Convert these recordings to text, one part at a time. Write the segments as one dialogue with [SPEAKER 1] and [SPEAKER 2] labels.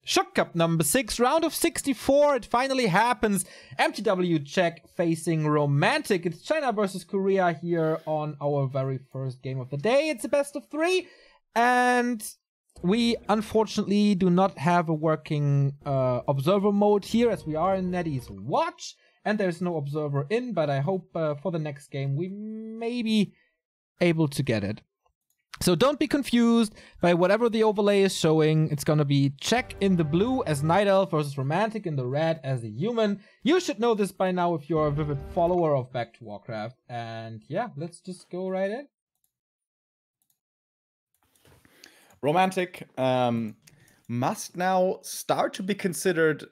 [SPEAKER 1] Schuck Cup number 6, round of 64. It finally happens. MTW Czech facing Romantic. It's China versus Korea here on our very first game of the day. It's a best of 3. And we unfortunately do not have a working observer mode here, as we are in Neddy's watch. And there's no observer in, but I hope for the next game we may be able to get it. So don't be confused by whatever the overlay is showing. It's gonna be Czech in the blue as Night Elf versus Romantic in the red as a human. You should know this by now if you're a vivid follower of Back to Warcraft. And yeah, let's just go right in.
[SPEAKER 2] Romantic must now start to be considered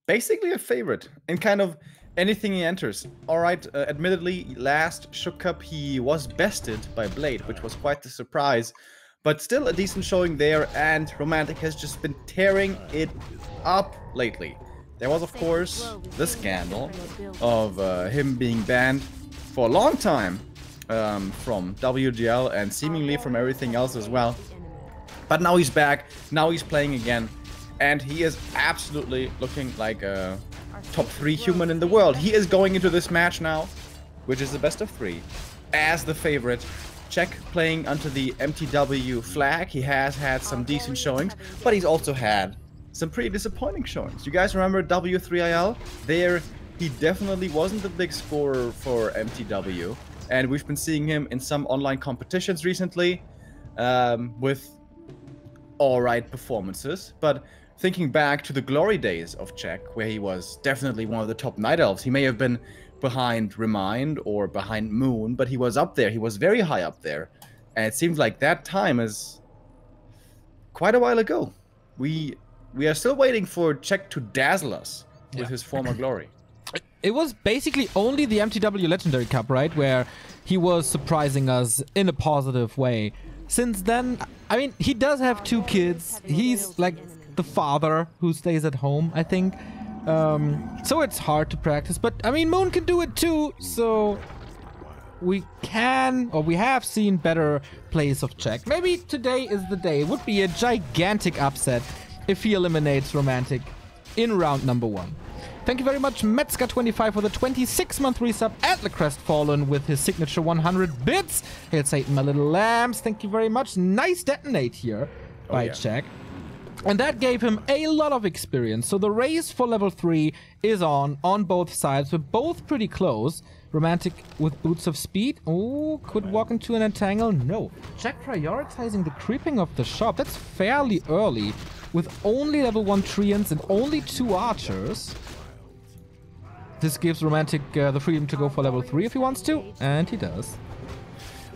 [SPEAKER 2] basically a favorite in kind of anything he enters. Alright, admittedly, last Schuck Cup he was bested by Blade, which was quite the surprise, but still a decent showing there, and Romantic has just been tearing it up lately. There was, of course, the scandal of him being banned for a long time from WGL and seemingly from everything else as well. But now he's back, now he's playing again, and he is absolutely looking like a top 3 human in the world. He is going into this match now, which is the best of 3, as the favorite. Czech playing under the MTW flag. He has had some decent showings, but he's also had some pretty disappointing showings. You guys remember W3IL? There, he definitely wasn't the big scorer for MTW, and we've been seeing him in some online competitions recently with alright performances, but thinking back to the glory days of Czech, where he was definitely one of the top Night Elves. He may have been behind Remind or behind Moon, but he was up there. He was very high up there. And it seems like that time is quite a while ago. We are still waiting for Czech to dazzle us with his former glory.
[SPEAKER 1] It was basically only the MTW Legendary Cup, right? Where he was surprising us in a positive way. Since then, I mean, he does have 2 kids. He's like the father who stays at home, I think. So it's hard to practice, but I mean, Moon can do it too, so we can, or we have seen better plays of Czech. Maybe today is the day. It would be a gigantic upset if he eliminates Romantic in round number 1. Thank you very much, Metzger25, for the 26-month resub at the Crestfallen with his signature 100 bits. Hail Satan, my little lambs. Thank you very much. Nice detonate here by Czech. And that gave him a lot of experience. So the race for level 3 is on both sides. We're both pretty close. Romantic with Boots of Speed. Oh, could walk into an entangle. No. Czech prioritizing the creeping of the shop. That's fairly early. With only level 1 Treants and only 2 archers. This gives Romantic the freedom to go for level 3 if he wants to. And he does.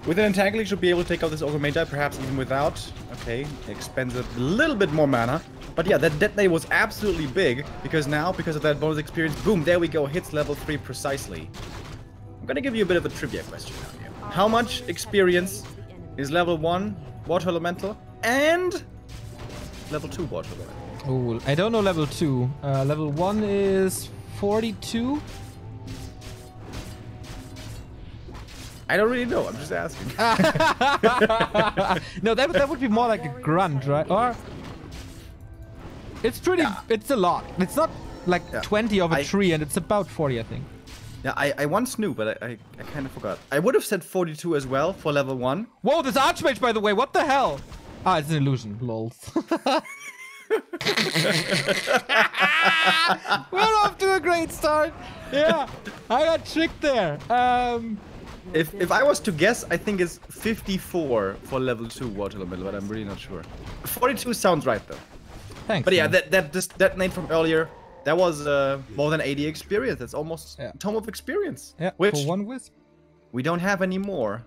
[SPEAKER 2] With an entangle, he should be able to take out this Ogre Magi, perhaps even without. Okay, expends a little bit more mana. But yeah, that detonate was absolutely big, because now, because of that bonus experience, boom, there we go, hits level 3 precisely. I'm gonna give you a bit of a trivia question now here. How much experience is level 1 Water Elemental and level 2 Water Elemental?
[SPEAKER 1] Oh, I don't know level 2. Level 1 is 42.
[SPEAKER 2] I don't really know, I'm just asking.
[SPEAKER 1] No, that would be more like a grunt, right? Or it's pretty, it's a lot. It's not like 20 of a tree, and it's about 40, I think.
[SPEAKER 2] Yeah, I once knew, but I kind of forgot. I would have said 42 as well for level 1.
[SPEAKER 1] Whoa, this Archmage, by the way, what the hell? Ah, it's an illusion, lols. We're off to a great start. Yeah, I got tricked there.
[SPEAKER 2] If I was to guess, I think it's 54 for level 2 Water Elemental, but I'm really not sure. 42 sounds right though.
[SPEAKER 1] Thanks.
[SPEAKER 2] But yeah, that detonate from earlier, that was more than 80 experience. That's almost a tome of experience.
[SPEAKER 1] Yeah,
[SPEAKER 2] which
[SPEAKER 1] for 1 wisp.
[SPEAKER 2] We don't have anymore.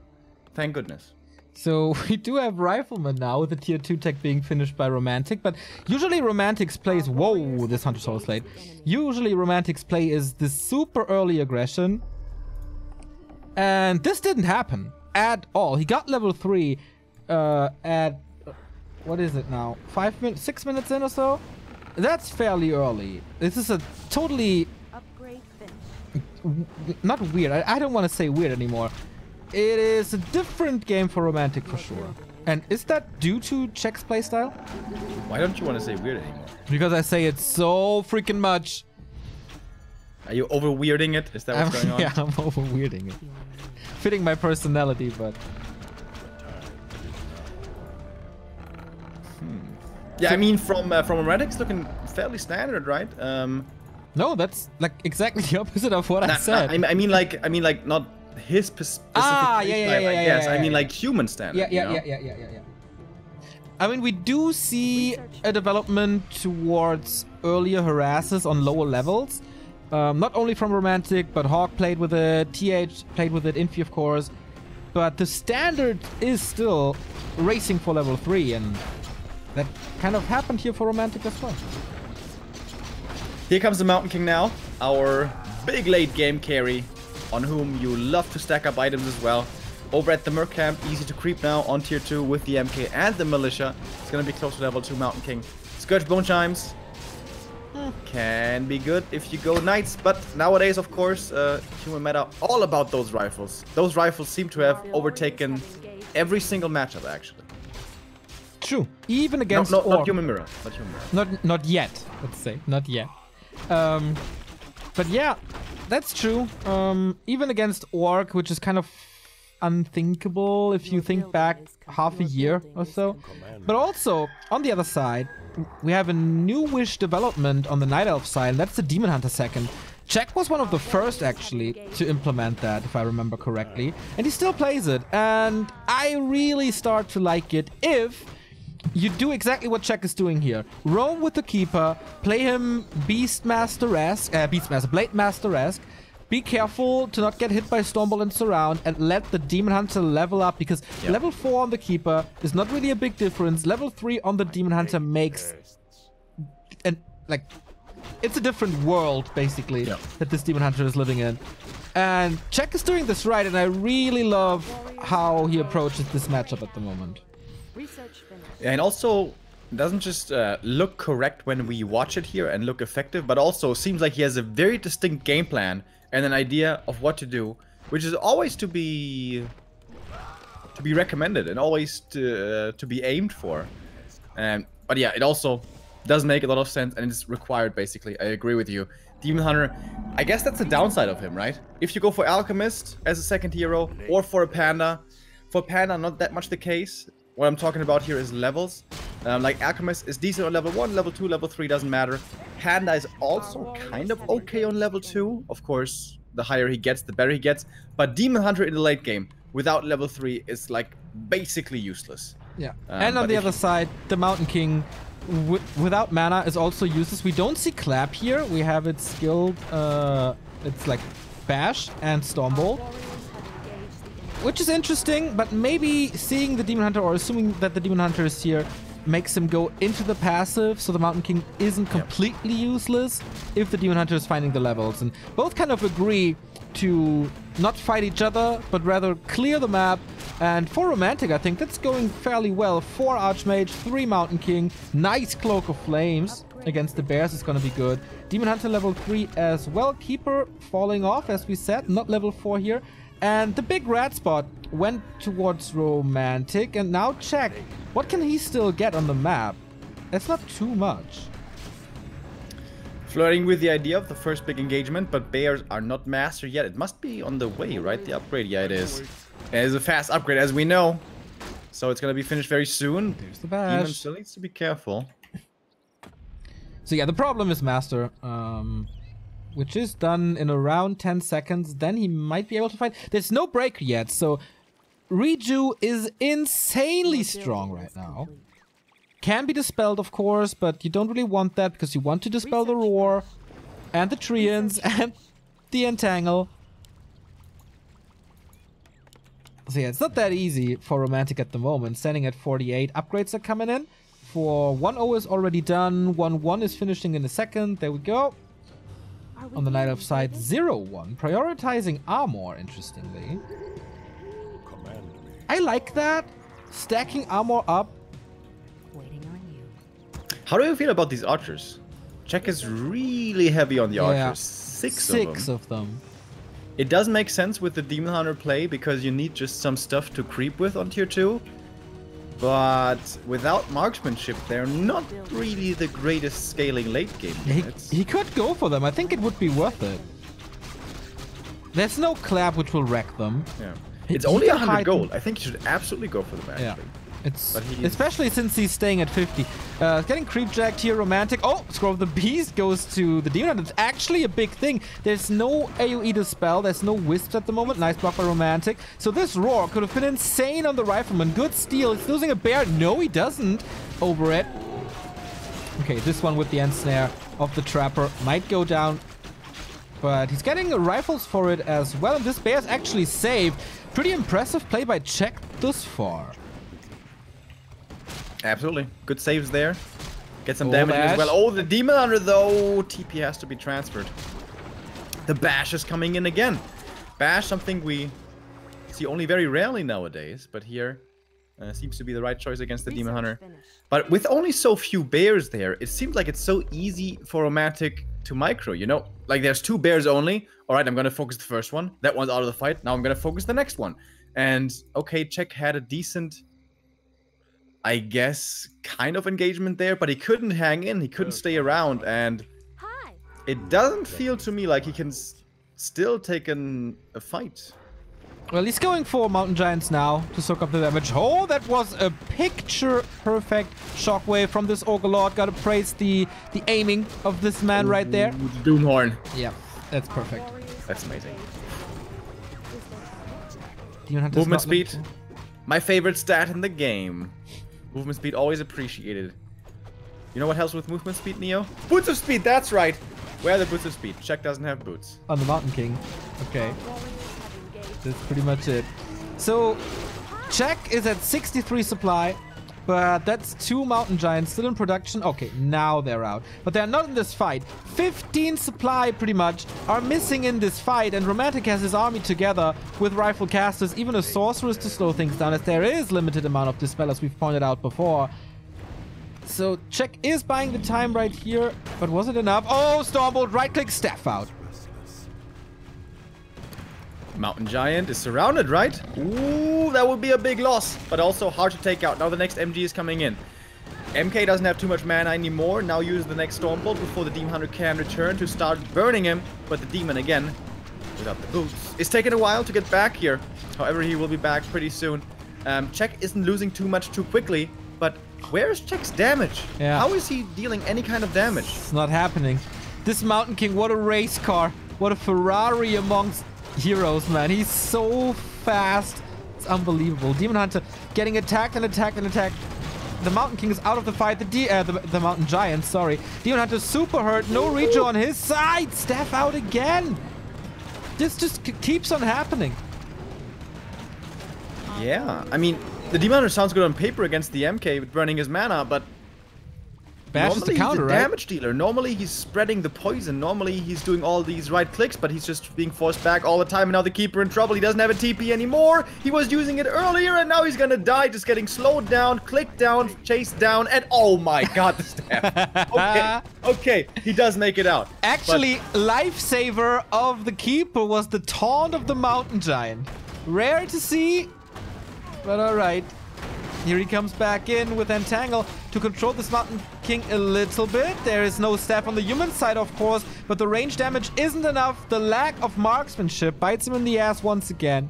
[SPEAKER 2] Thank goodness.
[SPEAKER 1] So we do have Rifleman now, with the tier 2 tech being finished by Romantic, but usually Romantic's plays, whoa, this Hunter Soul Slate. Usually Romantic's play is this super early aggression. And this didn't happen at all. He got level 3 at, what is it now? 6 minutes in or so? That's fairly early. This is a totally, not weird. I don't want to say weird anymore. It is a different game for Romantic for sure. And is that due to Czech's playstyle?
[SPEAKER 2] Why don't you want to say weird anymore?
[SPEAKER 1] Because I say it so freaking much.
[SPEAKER 2] Are you over weirding it? Is that what's going on?
[SPEAKER 1] Yeah, I'm over weirding it. Fitting my personality, but...
[SPEAKER 2] Yeah, I mean, from Romantic's looking fairly standard, right?
[SPEAKER 1] No, that's like exactly the opposite of what I said.
[SPEAKER 2] I mean, like not his specific.
[SPEAKER 1] Yeah.
[SPEAKER 2] I mean, like human standard.
[SPEAKER 1] Yeah. I mean, we do see a development towards earlier harasses on lower levels. Not only from Romantic, but Hawk played with it, TH played with it, Infi of course. But the standard is still racing for level 3, and that kind of happened here for Romantic as well.
[SPEAKER 2] Here comes the Mountain King now, our big late game carry, on whom you love to stack up items as well. Over at the Merc camp, easy to creep now on tier 2 with the MK and the Militia. It's gonna be close to level 2 Mountain King. Scourge Bone Chimes. Can be good if you go Knights, but nowadays, of course, human meta all about those rifles. Those rifles seem to have overtaken every single matchup, actually.
[SPEAKER 1] True. Even against
[SPEAKER 2] not Human Mirror. Not Human Mirror.
[SPEAKER 1] Not yet, let's say. Not yet. But yeah, that's true. Even against Orc, which is kind of unthinkable if you think back half a year or so. But also, on the other side, we have a newish development on the Night Elf side, and that's the Demon Hunter second. Czech was one of the first, actually, to implement that, if I remember correctly. And he still plays it, and I really start to like it if you do exactly what Czech is doing here. Roam with the Keeper, play him Beastmaster-esque, Blade-Master-esque. Be careful to not get hit by Stormbolt and Surround, and let the Demon Hunter level up, because level 4 on the Keeper is not really a big difference. Level 3 on the Demon Hunter makes... and like, it's a different world, basically, that this Demon Hunter is living in. And Czech is doing this right, and I really love how he approaches this matchup at the moment.
[SPEAKER 2] Yeah, and also doesn't just look correct when we watch it here and look effective, but also seems like he has a very distinct game plan and an idea of what to do, which is always to be recommended and always to be aimed for. But yeah, it also does make a lot of sense, and it's required, basically. I agree with you. Demon Hunter, I guess that's the downside of him, right? If you go for Alchemist as a second hero, or for a Panda. For Panda, not that much the case. What I'm talking about here is levels. Like Alchemist is decent on level 1, level 2, level 3, doesn't matter. Panda is also kind of okay on level 2. Of course, the higher he gets, the better he gets. But Demon Hunter in the late game, without level 3, is like basically useless.
[SPEAKER 1] Yeah. And on the other side, the Mountain King, without mana, is also useless. We don't see Clap here. We have it skilled, it's like Bash and Stormbolt. Which is interesting, but maybe seeing the Demon Hunter, or assuming that the Demon Hunter is here, makes him go into the passive, so the Mountain King isn't completely useless if the Demon Hunter is finding the levels. And both kind of agree to not fight each other, but rather clear the map. And for Romantic, I think that's going fairly well. 4 Archmage, 3 Mountain King, nice Cloak of Flames against the Bears is going to be good. Demon Hunter level 3 as well. Keeper falling off, as we said, not level 4 here. And the big red spot went towards Romantic, and now Czech. What can he still get on the map? It's not too much.
[SPEAKER 2] Flirting with the idea of the first big engagement, but Bears are not mastered yet. It must be on the way, right? The upgrade, yeah, it is. It is a fast upgrade, as we know. So it's going to be finished very soon.
[SPEAKER 1] There's the bash.
[SPEAKER 2] Demon still needs to be careful.
[SPEAKER 1] So yeah, the problem is Master. Which is done in around 10 seconds. Then he might be able to fight. There's no break yet, so Reju is insanely strong right now. Can be dispelled, of course, but you don't really want that, because you want to dispel the Roar and the Treants and the Entangle. So yeah, it's not that easy for Romantic at the moment. Standing at 48. Upgrades are coming in. For 1-0 is already done. 1-1 is finishing in a second. There we go. On the Night Elf side, 0-1. Prioritizing armor, interestingly. I like that. Stacking armor up.
[SPEAKER 2] How do you feel about these archers? Czech is really heavy on the archers. 6
[SPEAKER 1] of them.
[SPEAKER 2] It does make sense with the Demon Hunter play, because you need just some stuff to creep with on tier 2. But without marksmanship, they're not really the greatest scaling late game units.
[SPEAKER 1] He could go for them. I think it would be worth it. There's no clap which will wreck them.
[SPEAKER 2] Yeah. It's only 100 gold. I think you should absolutely go for them, actually.
[SPEAKER 1] Yeah. Especially since he's staying at 50. Getting creep jacked here, Romantic. Oh, Scroll of the Beast goes to the Demon. It's actually a big thing. There's no AoE dispel. There's no wisps at the moment. Nice block by Romantic. So this roar could have been insane on the Rifleman. Good steal. He's losing a bear. No, he doesn't. Over it. Okay, this one with the end snare of the Trapper might go down. But he's getting rifles for it as well. And this bear is actually saved. Pretty impressive play by Czech thus far.
[SPEAKER 2] Absolutely. Good saves there. Get some damage as well. Oh, the Demon Hunter, though. TP has to be transferred. The Bash is coming in again. Bash, something we see only very rarely nowadays. But here seems to be the right choice against the Demon Hunter. But with only so few bears there, it seems like it's so easy for Romantic to micro, you know? Like, there's 2 bears only. All right, I'm going to focus the first one. That one's out of the fight. Now I'm going to focus the next one. And, okay, Czech had a decent... I guess, kind of engagement there, but he couldn't hang in, he couldn't stay around, and it doesn't feel to me like he can still take a fight.
[SPEAKER 1] Well, he's going for Mountain Giants now to soak up the damage. Oh, that was a picture-perfect shockwave from this Ogre Lord. Gotta praise the aiming of this man right there.
[SPEAKER 2] Doomhorn.
[SPEAKER 1] Yeah, that's perfect.
[SPEAKER 2] That's amazing.
[SPEAKER 1] Movement
[SPEAKER 2] speed. My favorite stat in the game. Movement speed always appreciated. You know what helps with movement speed, Neo? Boots of speed, that's right! Where are the boots of speed? Czech doesn't have boots.
[SPEAKER 1] On the Mountain King. Okay. That's pretty much it. So, Czech is at 63 supply, but that's 2 Mountain Giants still in production. Okay, now they're out. But they're not in this fight. 15 supply, pretty much, are missing in this fight, and Romantic has his army together with Rifle Casters, even a Sorceress to slow things down, as there is limited amount of Dispel, as we've pointed out before. So, Czech is buying the time right here, but was it enough? Oh, Stormbolt, right-click, staff out.
[SPEAKER 2] Mountain Giant is surrounded, right? Ooh, that would be a big loss, but also hard to take out. Now the next MG is coming in. MK doesn't have too much mana anymore. Now use the next Stormbolt before the Demon Hunter can return to start burning him. But the Demon, again, without the boots, it's taken a while to get back here. However, he will be back pretty soon. Czech isn't losing too much too quickly, but where is Czech's damage?
[SPEAKER 1] Yeah.
[SPEAKER 2] How is he dealing any kind of damage?
[SPEAKER 1] It's not happening. This Mountain King, what a race car. What a Ferrari amongst heroes, man. He's so fast. It's unbelievable. Demon Hunter getting attacked and attacked and attacked. The Mountain King is out of the fight. The Mountain Giant, sorry. Demon Hunter super hurt. No regen on his side. Staff out again. This just keeps on happening.
[SPEAKER 2] Yeah, I mean, the Demon Hunter sounds good on paper against the MK with burning his mana, but
[SPEAKER 1] Bash is the counter,
[SPEAKER 2] he's a
[SPEAKER 1] right?
[SPEAKER 2] damage dealer. Normally he's spreading the poison. Normally he's doing all these right clicks, but he's just being forced back all the time. And now the Keeper in trouble. He doesn't have a TP anymore. He was using it earlier, and now he's gonna die, just getting slowed down, clicked down, chased down, and oh my god, the staff. Okay, he does make it out.
[SPEAKER 1] Actually, lifesaver of the Keeper was the taunt of the Mountain Giant. Rare to see, but alright. Here he comes back in with Entangle to control this Mountain King a little bit. There is no staff on the human side, of course, but the range damage isn't enough. The lack of marksmanship bites him in the ass once again.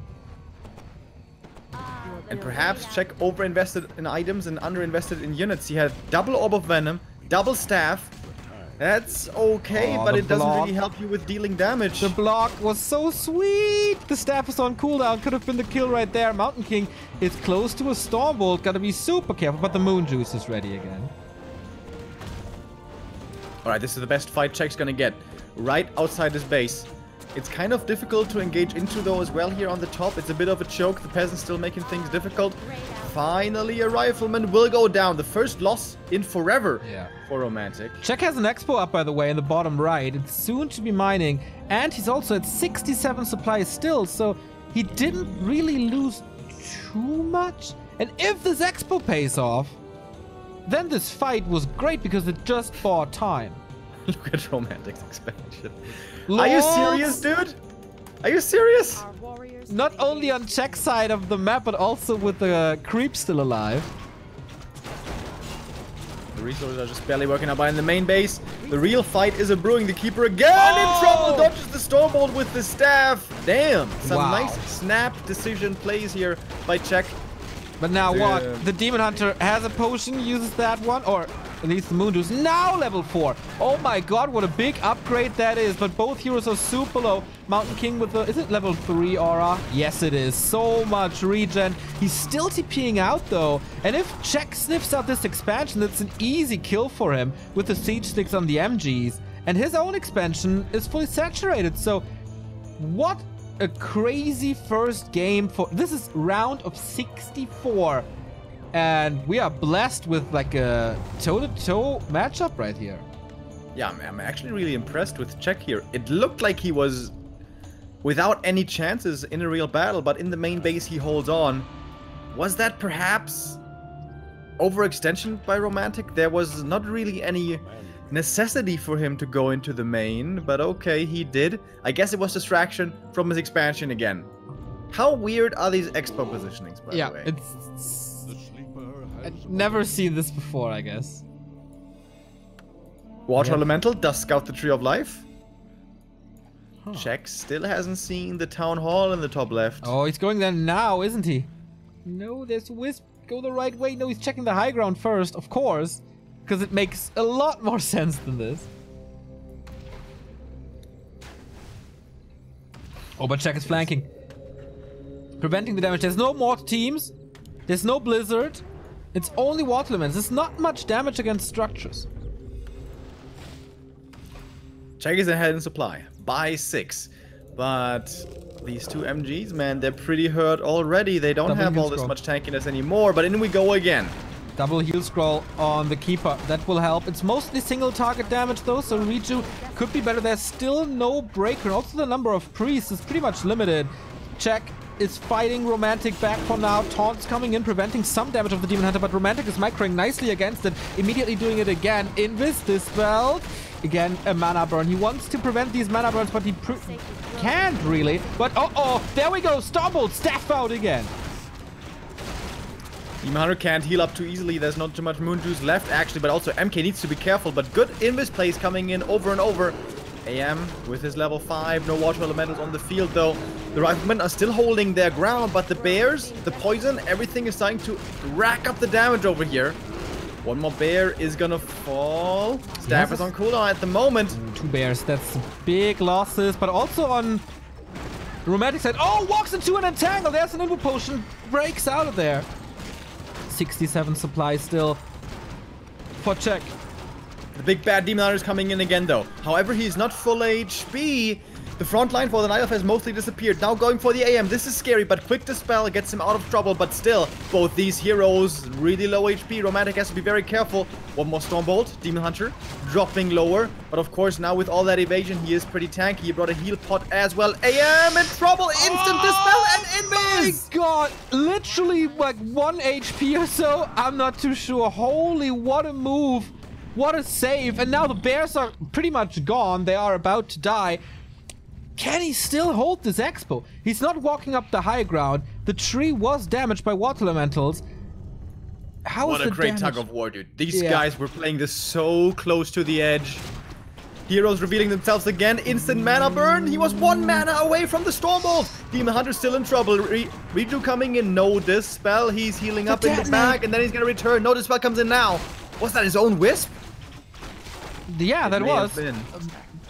[SPEAKER 2] And perhaps Czech overinvested in items and underinvested in units. He had double Orb of Venom, double staff. That's okay, but it doesn't really help you with dealing damage.
[SPEAKER 1] The block was so sweet. The staff is on cooldown. Could have been the kill right there. Mountain King is close to a Stormbolt. Gotta be super careful, but the Moon Juice is ready again.
[SPEAKER 2] Alright, this is the best fight Czech's gonna get. Right outside his base. It's kind of difficult to engage into though as well here on the top. It's a bit of a choke. The peasant's still making things difficult. Finally, a Rifleman will go down. The first loss in forever for Romantic.
[SPEAKER 1] Czech has an expo up, by the way, in the bottom right. It's soon to be mining. And he's also at 67 supplies still, so he didn't really lose too much. And if this expo pays off, then this fight was great because it just bought time.
[SPEAKER 2] Look at Romantic's expansion. Are you serious, dude? Are you serious?
[SPEAKER 1] Not only on Czech's side of the map, but also with the creep still alive.
[SPEAKER 2] resources are just barely working out. But in the main base, the real fight is a brewing. The Keeper again in trouble. Dodges the Stormbolt with the staff. Damn. Some nice snap decision plays here by Czech.
[SPEAKER 1] But now what? The Demon Hunter has a potion, uses that one, or at least the Moonjuice. Now level 4. Oh my god, what a big upgrade that is. But both heroes are super low. Mountain King with the... Is it level 3 aura? Yes, it is. So much regen. He's still TPing out, though. And if Czech sniffs out this expansion, it's an easy kill for him with the Siege Sticks on the MGs. And his own expansion is fully saturated. So what a crazy first game for... This is round of 64. And we are blessed with like a toe-to-toe matchup right here.
[SPEAKER 2] Yeah, I'm actually really impressed with Czech here. It looked like he was without any chances in a real battle, but in the main base he holds on. Was that perhaps overextension by Romantic? There was not really any necessity for him to go into the main, but okay, he did. I guess it was distraction from his expansion again. How weird are these expo positionings, by the way?
[SPEAKER 1] Yeah, I've never seen this before, I guess.
[SPEAKER 2] Water Elemental does scout the Tree of Life. Czech still hasn't seen the Town Hall in the top left.
[SPEAKER 1] Oh, he's going there now, isn't he? No, there's Wisp. Go the right way. No, he's checking the high ground first, of course. Because it makes a lot more sense than this. Oh, but Czech is flanking. Preventing the damage. There's no mortar teams. There's no blizzard. It's only water elements. There's not much damage against structures.
[SPEAKER 2] Czech is ahead in supply by 6. But these two MGs, man, they're pretty hurt already. They don't have all this much tankiness anymore. But in we go again.
[SPEAKER 1] Double heal scroll on the Keeper. That will help. It's mostly single target damage though, so Riju could be better. There's still no breaker. Also the number of priests is pretty much limited. Czech is fighting Romantic back for now. Taunts coming in, preventing some damage of the Demon Hunter, but Romantic is microing nicely against it. Immediately doing it again. Invis, Dispelled. Again, a mana burn. He wants to prevent these mana burns, but he can't really. But there we go. Stormbolt, staff out again.
[SPEAKER 2] Demon Hunter can't heal up too easily. There's not too much Moon Juice left, actually, but also MK needs to be careful. But good Invis plays coming in over and over. AM with his level 5. No Water Elementals on the field, though. The Riflemen are still holding their ground, but the Bears, the Poison, everything is starting to rack up the damage over here. One more Bear is gonna fall. Staff is on cooldown at the moment.
[SPEAKER 1] 2 Bears, that's big losses, but also on the Romantic side. Oh, walks into an entangle. There's an Invo Potion. Breaks out of there. 67 supply still for Czech.
[SPEAKER 2] The big bad Demon Hunter is coming in again, though. However, he's not full HP. The front line for the Night Elf has mostly disappeared. Now going for the AM. This is scary, but quick Dispel gets him out of trouble. But still, both these heroes really low HP. Romantic has to be very careful. One more Stormbolt. Demon Hunter dropping lower. But of course, now with all that evasion, he is pretty tanky. He brought a heal pot as well. AM in trouble. Instant Dispel and Invis.
[SPEAKER 1] My god. Literally like 1 HP or so. I'm not too sure. Holy, what a move. What a save. And now the Bears are pretty much gone. They are about to die. Can he still hold this expo? He's not walking up the high ground. The tree was damaged by Water Elementals.
[SPEAKER 2] What a great tug of war, dude. These guys were playing this so close to the edge. Heroes revealing themselves again. Instant mana burn. He was 1 mana away from the Stormbolt. Demon Hunter still in trouble. Riju coming in. No Dispel. He's healing up in the back, and then he's going to return. No Dispel comes in now. Was that his own Wisp?
[SPEAKER 1] Yeah, that was.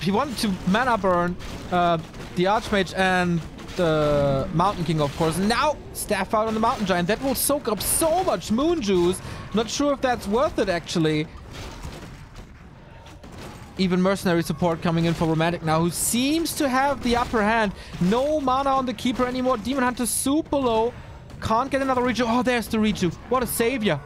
[SPEAKER 1] He wanted to mana burn the Archmage and the Mountain King, of course. Now, staff out on the Mountain Giant. That will soak up so much Moon Juice. Not sure if that's worth it, actually. Even Mercenary support coming in for Romantic now, who seems to have the upper hand. No mana on the Keeper anymore. Demon Hunter super low. Can't get another Riju. Oh, there's the Riju. What a savior.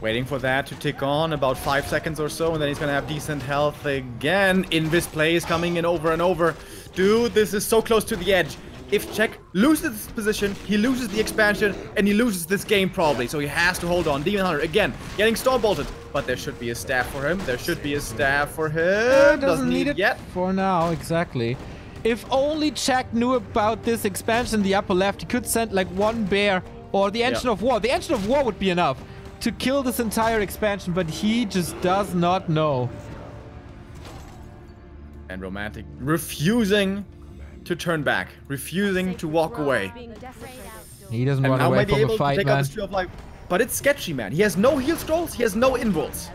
[SPEAKER 2] Waiting for that to tick on about 5 seconds or so, and then he's gonna have decent health again. Invis plays coming in over and over. Dude, this is so close to the edge. If Czech loses this position, he loses the expansion, and he loses this game probably. So he has to hold on. Demon Hunter, again, getting Stormbolted. But there should be a staff for him. There should be a staff for him.
[SPEAKER 1] Doesn't need it yet. For now, exactly. If only Czech knew about this expansion in the upper left, he could send like 1 bear or the Engine of War. The Engine of War would be enough. to kill this entire expansion, but he just does not know.
[SPEAKER 2] And Romantic refusing to turn back, refusing to walk away.
[SPEAKER 1] He doesn't
[SPEAKER 2] And
[SPEAKER 1] run
[SPEAKER 2] now
[SPEAKER 1] away
[SPEAKER 2] might be
[SPEAKER 1] from
[SPEAKER 2] able
[SPEAKER 1] a fight,
[SPEAKER 2] to take
[SPEAKER 1] man.
[SPEAKER 2] out this Tree of Life. But it's sketchy, man. He has no heal scrolls, he has no involts.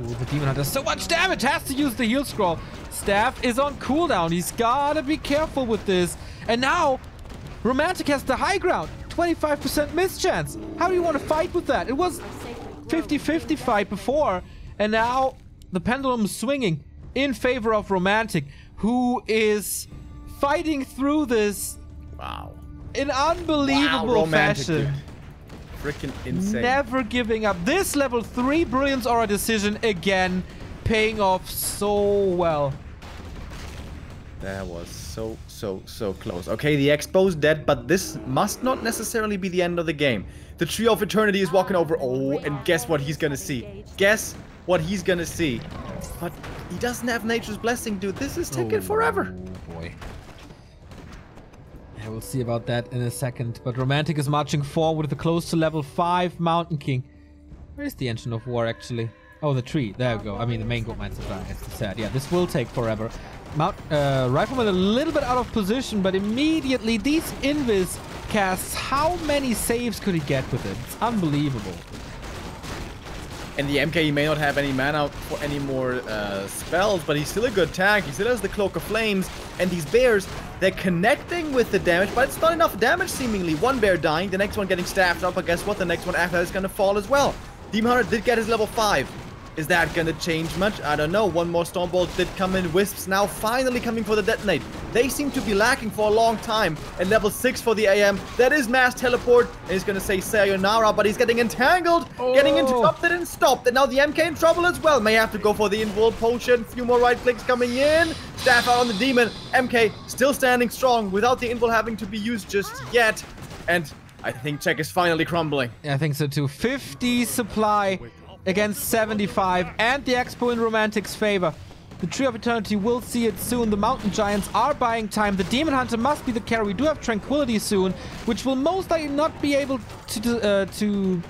[SPEAKER 1] Ooh, the Demon Hunter, so much damage, has to use the heal scroll. Staff is on cooldown. He's gotta be careful with this. And now, Romantic has the high ground. 25% miss chance. How do you want to fight with that? It was 50-50 fight before. And now, the pendulum is swinging in favor of Romantic, who is fighting through this in unbelievable fashion.
[SPEAKER 2] Freaking insane.
[SPEAKER 1] Never giving up. This level 3 Brilliance Aura decision again, paying off so well.
[SPEAKER 2] That was so close. Okay, the Expo's dead, but this must not necessarily be the end of the game. The Tree of Eternity is walking over. Oh, and guess what he's gonna see? Guess what he's gonna see? But he doesn't have Nature's Blessing, dude. This is taking forever.
[SPEAKER 1] Oh boy. Yeah, we'll see about that in a second. But Romantic is marching forward with a close to level 5 Mountain King. Where is the Engine of War, actually? Oh, the tree. There we go. I mean, the main gold mine supply, as I said. Yeah, this will take forever. Rifleman a little bit out of position, but immediately these Invis casts, how many saves could he get with it? It's unbelievable.
[SPEAKER 2] And the MK, he may not have any mana for any more spells, but he's still a good tank. He still has the Cloak of Flames. And these bears, they're connecting with the damage, but it's not enough damage, seemingly. One bear dying, the next one getting staffed up, but guess what? The next one after that is going to fall as well. Demon Hunter did get his level 5. Is that going to change much? I don't know. One more Stormbolt did come in. Wisps now finally coming for the detonate. They seem to be lacking for a long time. And level 6 for the AM. That is mass teleport. And he's going to say sayonara, but he's getting entangled. Getting interrupted and stopped. And now the MK in trouble as well. May have to go for the invul potion. Few more right clicks coming in. Staff out on the demon. MK still standing strong without the invul having to be used just yet. And I think Czech is finally crumbling.
[SPEAKER 1] Yeah, I think so too. 50 supply against 75, and the Expo in Romantic's favor. The Tree of Eternity will see it soon. The Mountain Giants are buying time. The Demon Hunter must be the carry. We do have Tranquility soon, which will most likely not be able to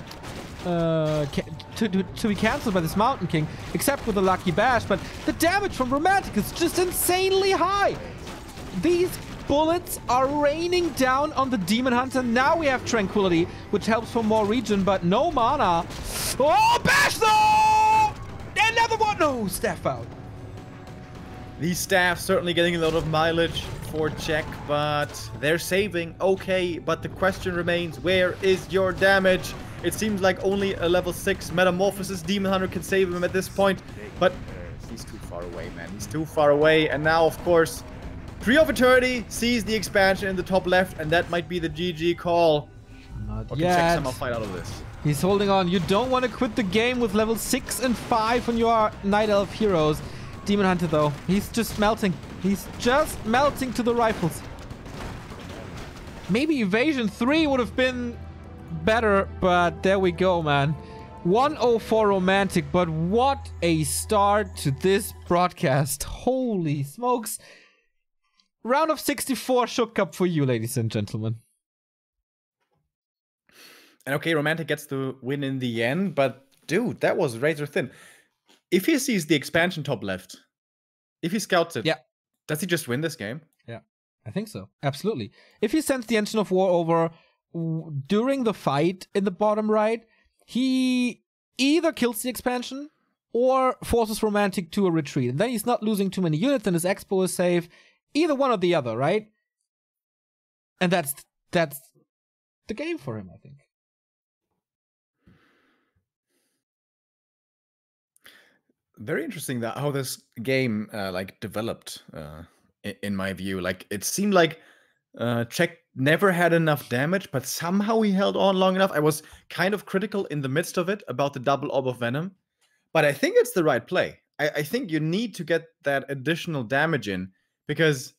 [SPEAKER 1] be cancelled by this Mountain King, except with a Lucky Bash. But the damage from Romantic is just insanely high. These bullets are raining down on the Demon Hunter. Now we have Tranquility, which helps for more regen, but no mana. Oh, Bash though! Another one! No, staff out.
[SPEAKER 2] These staffs certainly getting a lot of mileage for Czech, but they're saving. Okay, but the question remains, where is your damage? It seems like only a level 6 Metamorphosis Demon Hunter can save him at this point, but he's too far away, man. He's too far away, and now, of course, Tree of Eternity sees the expansion in the top left, and that might be the GG call.
[SPEAKER 1] Not
[SPEAKER 2] yet. Check somehow
[SPEAKER 1] yet.
[SPEAKER 2] fight out of this.
[SPEAKER 1] He's holding on. You don't want to quit the game with level 6 and 5 on your Night Elf heroes. Demon Hunter, though, he's just melting. He's just melting to the rifles. Maybe Evasion 3 would have been better, but there we go, man. 104 Romantic, but what a start to this broadcast. Holy smokes. Round of 64 Schuck Cup for you, ladies and gentlemen.
[SPEAKER 2] And okay, Romantic gets the win in the end, but dude, that was razor thin. If he sees the expansion top left, if he scouts it,
[SPEAKER 1] yeah,
[SPEAKER 2] does he just win this game?
[SPEAKER 1] Yeah, I think so. Absolutely. If he sends the Engine of War over during the fight in the bottom right, he either kills the expansion or forces Romantic to a retreat. And then he's not losing too many units and his Expo is safe. Either one or the other, right? And that's the game for him, I think.
[SPEAKER 2] Very interesting that how this game like developed in my view. Like it seemed like Czech never had enough damage, but somehow he held on long enough. I was kind of critical in the midst of it about the double orb of venom, but I think it's the right play. I think you need to get that additional damage in because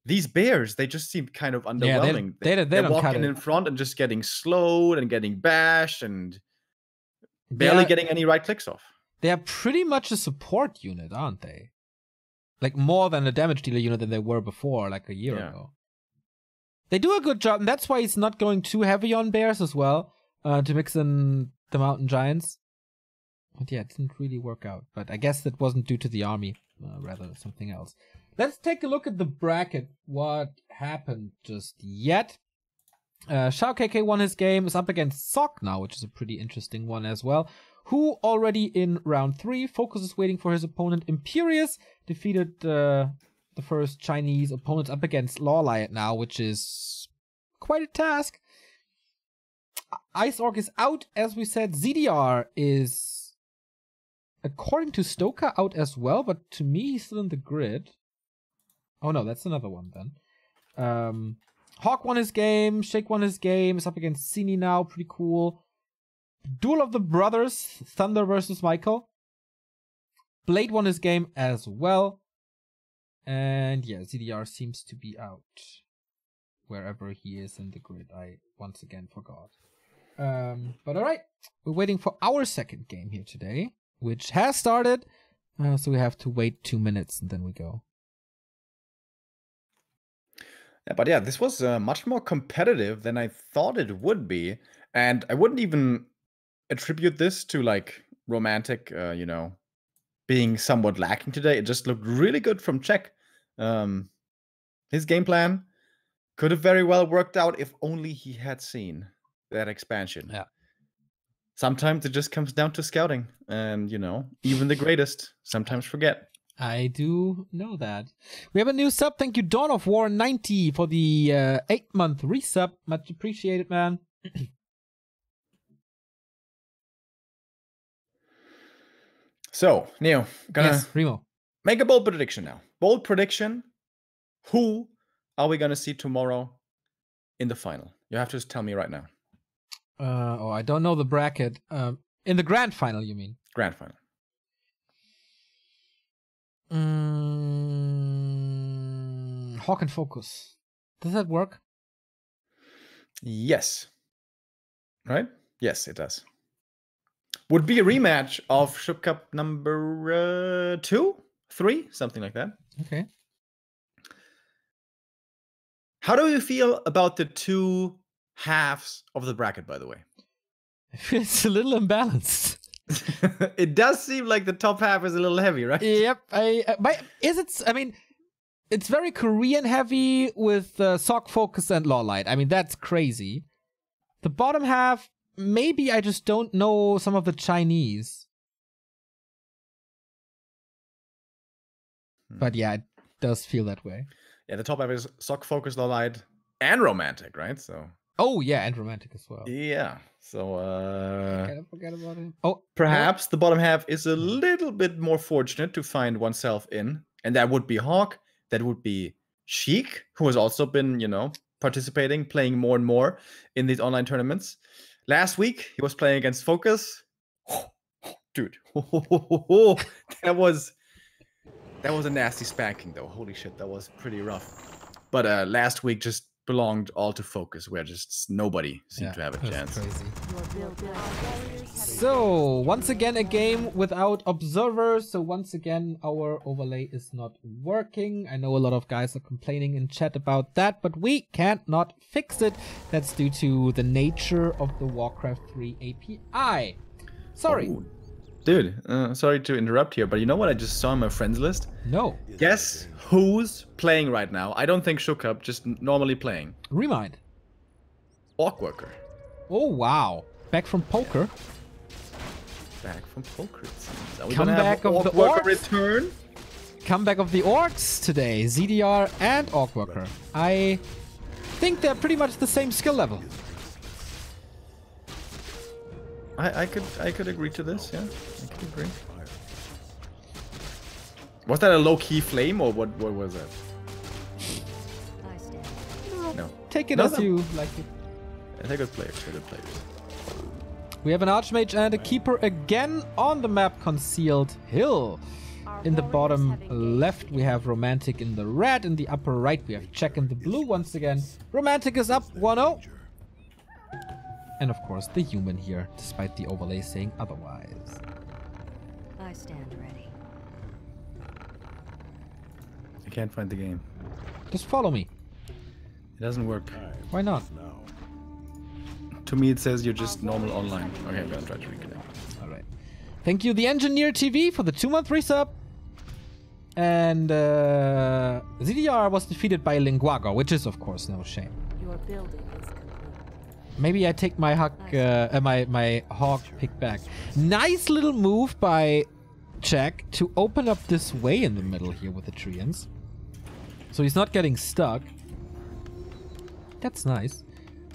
[SPEAKER 2] these bears, they just seem kind of underwhelming.
[SPEAKER 1] Yeah, they're
[SPEAKER 2] walking in front and just getting slowed and getting bashed and barely getting any right clicks off.
[SPEAKER 1] They are pretty much a support unit, aren't they? Like more than a damage dealer unit than they were before, like a year ago. They do a good job, and that's why he's not going too heavy on bears as well. to mix in the Mountain Giants. But yeah, it didn't really work out. But I guess that wasn't due to the army, rather something else. Let's take a look at the bracket. What happened just yet? Schuck KK won his game, is up against Sock now, which is a pretty interesting one as well. Who already in round 3, Focus is waiting for his opponent. Imperious defeated the first Chinese opponent, up against Lawlight now, which is quite a task. Ice Orc is out, as we said. ZDR is, according to Stoker, out as well, but to me he's still in the grid. Oh no, that's another one then. Hawk won his game, Shake won his game, is up against Cini now, pretty cool. Duel of the Brothers, Thunder versus Michael. Blade won his game as well. And yeah, ZDR seems to be out. Wherever he is in the grid, I once again forgot. But alright, we're waiting for our second game here today, which has started. So we have to wait 2 minutes and then we go.
[SPEAKER 2] Yeah, but yeah, this was much more competitive than I thought it would be. And I wouldn't even attribute this to like romantic, you know, being somewhat lacking today. It just looked really good from Czech. His game plan could have very well worked out if only he had seen that expansion.
[SPEAKER 1] Yeah.
[SPEAKER 2] Sometimes it just comes down to scouting. And, you know, even the greatest sometimes forget.
[SPEAKER 1] I do know that. We have a new sub. Thank you, Dawn of War 90 for the 8-month resub. Much appreciated, man.
[SPEAKER 2] So, Neo, gonna
[SPEAKER 1] Remo.
[SPEAKER 2] make a bold prediction now. Bold prediction. Who are we gonna see tomorrow in the final? You have to just tell me right now.
[SPEAKER 1] Oh, I don't know the bracket. In the grand final, you mean?
[SPEAKER 2] Grand final.
[SPEAKER 1] Hawk and Focus. Does that work?
[SPEAKER 2] Yes. Right? Yes, it does. Would be a rematch of Schuck Cup number 2, 3, something like that.
[SPEAKER 1] Okay.
[SPEAKER 2] How do you feel about the two halves of the bracket, by the way?
[SPEAKER 1] It's a little imbalanced.
[SPEAKER 2] It does seem like the top half is a little heavy, right?
[SPEAKER 1] Yep. I mean, it's very Korean heavy with Sock, Focus, and Lawlight. I mean, that's crazy. The bottom half, maybe I just don't know some of the Chinese. But yeah, it does feel that way.
[SPEAKER 2] Yeah, the top half is Sock, Focus, Lawlight, and Romantic, right? So.
[SPEAKER 1] Oh yeah, and Romantic as well.
[SPEAKER 2] Yeah. So
[SPEAKER 1] Forget about it. Oh,
[SPEAKER 2] perhaps the bottom half is a little bit more fortunate to find oneself in, and that would be Hawk. That would be Sheik, who has also been, you know, participating, playing more and more in these online tournaments. Last week he was playing against Focus. Dude, that was a nasty spanking though. Holy shit, that was pretty rough. But last week just belonged all to Focus, where just nobody seemed to have a chance.
[SPEAKER 1] Crazy. So once again a game without observers. So once again our overlay is not working. I know a lot of guys are complaining in chat about that, but we can't not fix it. That's due to the nature of the Warcraft 3 API. Sorry.
[SPEAKER 2] Oh, dude, sorry to interrupt here, but you know what I just saw on my friends list?
[SPEAKER 1] No.
[SPEAKER 2] Guess who's playing right now? I don't think Schuck Cup, just normally playing.
[SPEAKER 1] Remind.
[SPEAKER 2] Orc Worker.
[SPEAKER 1] Oh wow. Back from poker.
[SPEAKER 2] Back from poker, it seems. Are we
[SPEAKER 1] Comeback
[SPEAKER 2] gonna have
[SPEAKER 1] of the
[SPEAKER 2] Orc Worker
[SPEAKER 1] Orcs?
[SPEAKER 2] return?
[SPEAKER 1] Comeback of the Orcs today. ZDR and Orc Worker. I think they're pretty much the same skill level.
[SPEAKER 2] I could agree to this, yeah. I could agree. Was that a low-key flame, or what was that? No.
[SPEAKER 1] Take it
[SPEAKER 2] No,
[SPEAKER 1] as
[SPEAKER 2] no.
[SPEAKER 1] you like it.
[SPEAKER 2] They're good players, they're good players.
[SPEAKER 1] We have an Archmage and a Keeper again on the map, Concealed Hill. In the bottom left, we have Romantic in the red. In the upper right, we have Check in the blue once again. Romantic is up 1-0. And of course, the human here, despite the overlay saying otherwise.
[SPEAKER 3] I stand ready.
[SPEAKER 2] I can't find the game.
[SPEAKER 1] Just follow me.
[SPEAKER 2] It doesn't work.
[SPEAKER 1] Why not?
[SPEAKER 2] To me, it says you're just normal online. Okay, I'm gonna try to reconnect.
[SPEAKER 1] All right. Thank you, the Engineer TV, for the 2-month resub. And ZDR was defeated by Linguago, which is, of course, no shame.
[SPEAKER 3] Your building is complete.
[SPEAKER 1] Maybe I take my my hawk pick back. Nice little move by Check to open up this way in the middle here with the Treants. So he's not getting stuck. That's nice.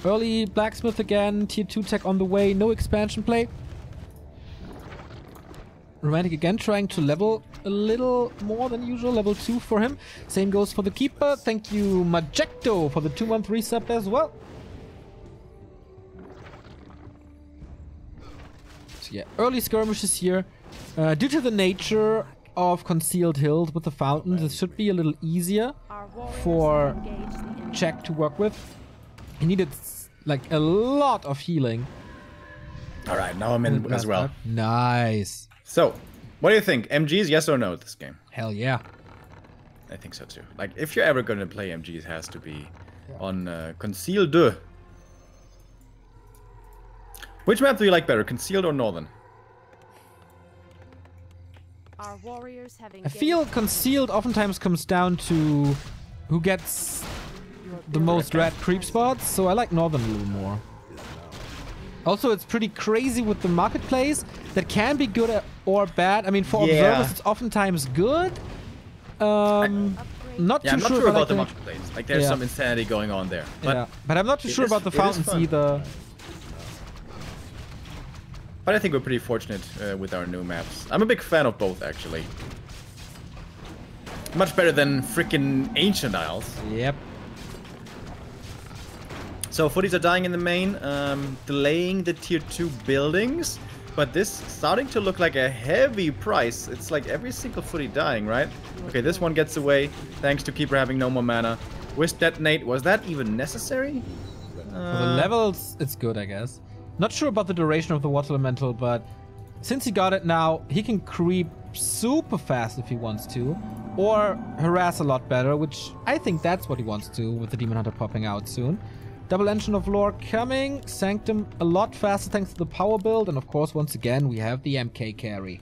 [SPEAKER 1] Early blacksmith again, tier 2 tech on the way, no expansion play. Romantic again trying to level a little more than usual, level 2 for him. Same goes for the keeper. Thank you, Majecto, for the 2-month resub as well. So yeah, early skirmishes here. Due to the nature of concealed hills with the fountains, this should be a little easier for Check to work with. He needed like a lot of healing.
[SPEAKER 2] All right, now I'm in as well.
[SPEAKER 1] Nice.
[SPEAKER 2] So, what do you think? MGs, yes or no, this game?
[SPEAKER 1] Hell yeah.
[SPEAKER 2] I think so too. Like, if you're ever gonna play MGs, it has to be on Concealed. Which map do you like better, Concealed or Northern?
[SPEAKER 3] Our warriors have
[SPEAKER 1] I feel Concealed oftentimes comes down to who gets the most red creep spots, so I like Northern a little more. Also, it's pretty crazy with the marketplace. That can be good or bad. I mean, for observers, it's oftentimes good. Not too
[SPEAKER 2] I'm not
[SPEAKER 1] sure
[SPEAKER 2] sure about the marketplace. Like, there's some insanity going on there.
[SPEAKER 1] But I'm not too sure about the fountains either.
[SPEAKER 2] But I think we're pretty fortunate with our new maps. I'm a big fan of both, actually. Much better than freaking Ancient Isles.
[SPEAKER 1] Yep.
[SPEAKER 2] So footies are dying in the main, delaying the tier 2 buildings. But this starting to look like a heavy price. It's like every single footy dying, right? Okay, this one gets away thanks to Keeper having no more mana. Wisp Detonate, was that even necessary?
[SPEAKER 1] For the levels, it's good, I guess. Not sure about the duration of the Water Elemental, but since he got it now, he can creep super fast if he wants to. Or harass a lot better, which I think that's what he wants to with the Demon Hunter popping out soon. Double Engine of Lore coming. Sanctum a lot faster thanks to the power build. And of course, once again, we have the MK carry.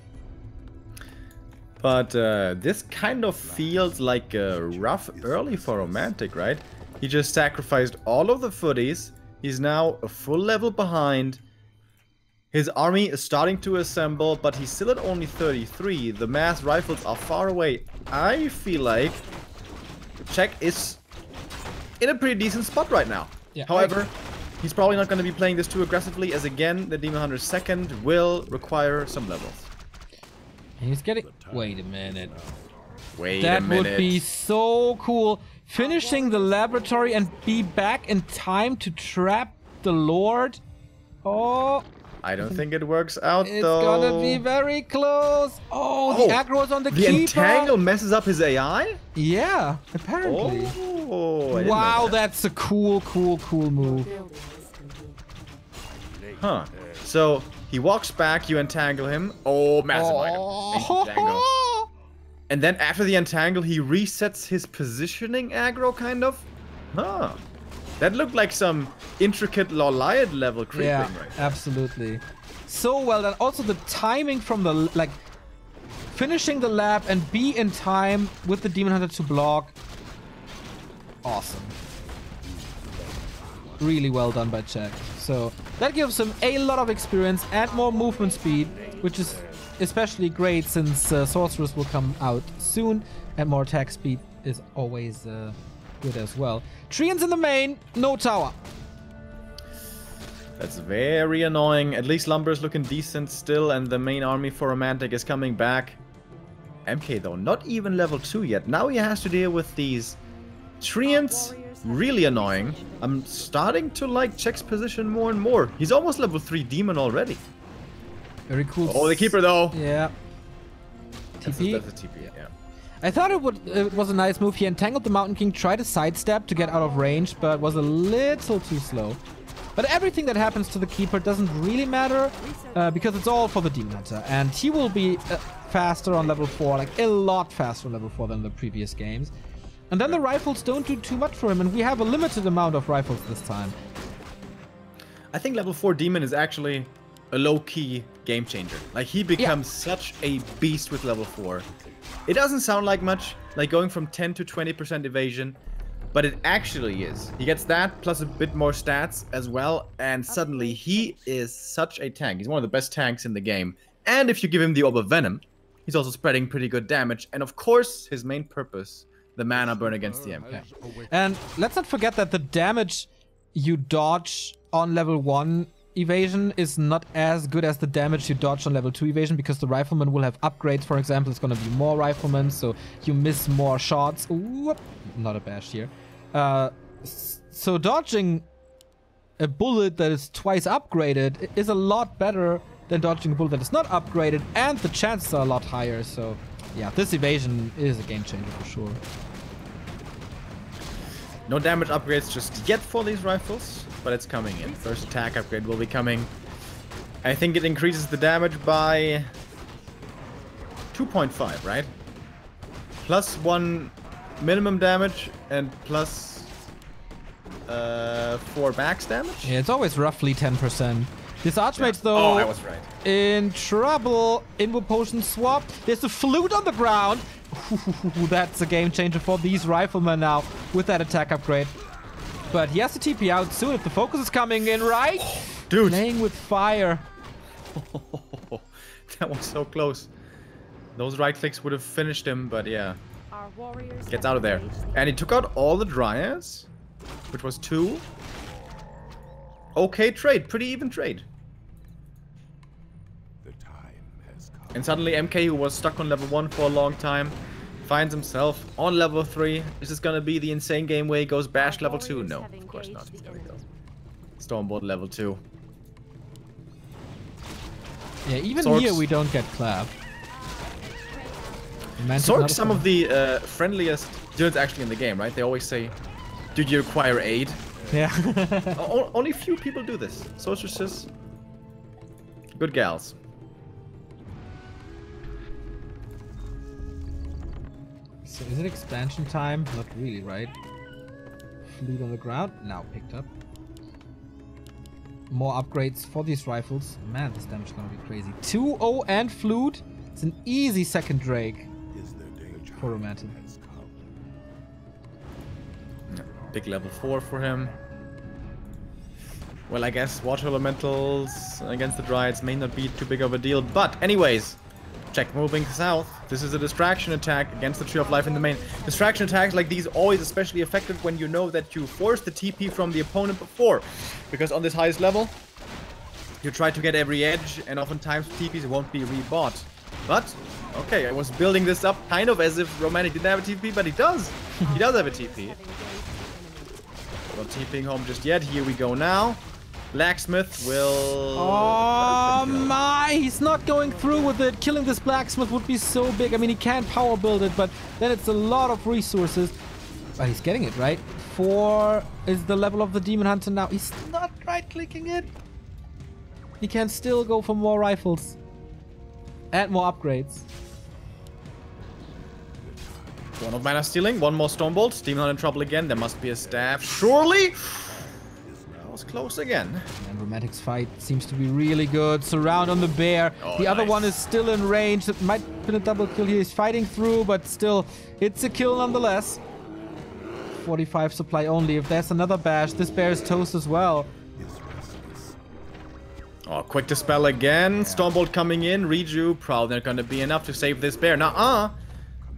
[SPEAKER 2] But this kind of feels like a rough early for Romantic, right? He just sacrificed all of the footies. He's now a full level behind. His army is starting to assemble, but he's still at only 33. The mass rifles are far away. I feel like Czech is in a pretty decent spot right now. Yeah, however, he's probably not going to be playing this too aggressively, as again, the Demon Hunter's second will require some levels.
[SPEAKER 1] He's getting... Wait a minute.
[SPEAKER 2] Wait a minute.
[SPEAKER 1] That would be so cool. Finishing the laboratory and be back in time to trap the Lord. Oh...
[SPEAKER 2] I don't think it works out, though.
[SPEAKER 1] It's gonna be very close. Oh, the aggro is on the keeper.
[SPEAKER 2] The entangle messes up his AI?
[SPEAKER 1] Yeah, apparently.
[SPEAKER 2] Oh,
[SPEAKER 1] wow, that's a cool move.
[SPEAKER 2] Huh. So, he walks back, you entangle him. Oh, massive item. And then after the entangle, he resets his positioning aggro, kind of? Huh. That looked like some intricate Loliad level creeping, right?
[SPEAKER 1] Absolutely. So well done. Also, the timing from the, like, finishing the lab and be in time with the Demon Hunter to block. Awesome. Really well done by Czech. So, that gives him a lot of experience and more movement speed, which is especially great since Sorceress will come out soon, and more attack speed is always good as well. Treants in the main, no tower.
[SPEAKER 2] That's very annoying. At least Lumber is looking decent still, and the main army for Romantic is coming back. MK though, not even level 2 yet. Now he has to deal with these Treants. Really annoying. I'm starting to like Czech's position more and more. He's almost level 3 demon already.
[SPEAKER 1] Very cool.
[SPEAKER 2] Oh, the keeper though.
[SPEAKER 1] Yeah. TP.
[SPEAKER 2] That's a TP, yeah.
[SPEAKER 1] I thought it was a nice move. He entangled the Mountain King, tried to sidestep to get out of range, but was a little too slow. But everything that happens to the Keeper doesn't really matter, because it's all for the Demon Hunter. And he will be faster on level 4, like a lot faster on level 4 than the previous games. And then the rifles don't do too much for him, and we have a limited amount of rifles this time.
[SPEAKER 2] I think level 4 Demon is actually a low-key game changer. Like, he becomes such a beast with level 4. It doesn't sound like much, like going from 10 to 20% evasion, but it actually is. He gets that, plus a bit more stats as well, and suddenly he is such a tank. He's one of the best tanks in the game. And if you give him the Orb of Venom, he's also spreading pretty good damage. And of course, his main purpose, the mana burn against the MK.
[SPEAKER 1] And let's not forget that the damage you dodge on level 1 evasion is not as good as the damage you dodge on level 2 evasion, because the rifleman will have upgrades. For example, it's going to be more riflemen, so you miss more shots. Ooh, not a bash here. So dodging a bullet that is twice upgraded is a lot better than dodging a bullet that is not upgraded, and the chances are a lot higher. So yeah, this evasion is a game changer for sure.
[SPEAKER 2] No damage upgrades just yet for these rifles, but it's coming in. First attack upgrade will be coming. I think it increases the damage by 2.5, right? Plus 1 minimum damage and plus 4 max damage?
[SPEAKER 1] Yeah, it's always roughly 10%. This Archmage, though,
[SPEAKER 2] oh, I was right.
[SPEAKER 1] In trouble. Invo potion swap. There's a flute on the ground. That's a game changer for these riflemen now with that attack upgrade. But he has to TP out soon if the focus is coming in, right?
[SPEAKER 2] Dude.
[SPEAKER 1] Playing with fire.
[SPEAKER 2] That was so close. Those right clicks would have finished him, but yeah.
[SPEAKER 3] Our warriors
[SPEAKER 2] Gets
[SPEAKER 3] have
[SPEAKER 2] out of there.
[SPEAKER 3] engaged
[SPEAKER 2] And he took out all the Dryads, which was 2. Okay trade. Pretty even trade. And suddenly MK, who was stuck on level 1 for a long time, finds himself on level 3. Is this gonna be the insane game where he goes bash level 2? No, of course not. He's gonna go Stormbolt level 2.
[SPEAKER 1] Yeah, even
[SPEAKER 2] Sorks.
[SPEAKER 1] here we don't get clap.
[SPEAKER 2] Sork, some of the friendliest dudes actually in the game, right? They always say, "Did you require aid?"
[SPEAKER 1] Yeah.
[SPEAKER 2] Only few people do this. Sorceresses, good gals.
[SPEAKER 1] So is it expansion time? Not really, right? Flute on the ground. Now picked up. More upgrades for these rifles. Man, this damage is gonna be crazy. 2-0 and flute. It's an easy second Drake for Romantic.
[SPEAKER 2] Big level 4 for him. Well, I guess water elementals against the Dryads may not be too big of a deal. But anyways, check moving south. This is a distraction attack against the Tree of Life in the main. Distraction attacks like these always especially effective when you know that you forced the TP from the opponent before. Because on this highest level, you try to get every edge, and oftentimes TPs won't be rebought. But, okay, I was building this up kind of as if Romantic didn't have a TP, but he does. He does have a TP. Not TPing home just yet. Here we go now. Blacksmith will...
[SPEAKER 1] Oh my! He's not going through with it. Killing this blacksmith would be so big. I mean, he can power build it, but then it's a lot of resources. But he's getting it, right? 4 is the level of the Demon Hunter now. He's not right-clicking it. He can still go for more rifles. And more upgrades.
[SPEAKER 2] 1 of mana stealing, 1 more Stormbolt. Demon Hunter in trouble again. There must be a staff. Surely! Close again.
[SPEAKER 1] And Romantic's fight seems to be really good. Surround on the bear.
[SPEAKER 2] Oh,
[SPEAKER 1] the other
[SPEAKER 2] nice.
[SPEAKER 1] one is still in range. It might have been a double kill here. He's fighting through, but still, it's a kill nonetheless. 45 supply only. If there's another bash, this bear is toast as well.
[SPEAKER 2] Oh, quick dispel again. Stormbolt coming in. Reju, probably not gonna be enough to save this bear. Nuh-uh.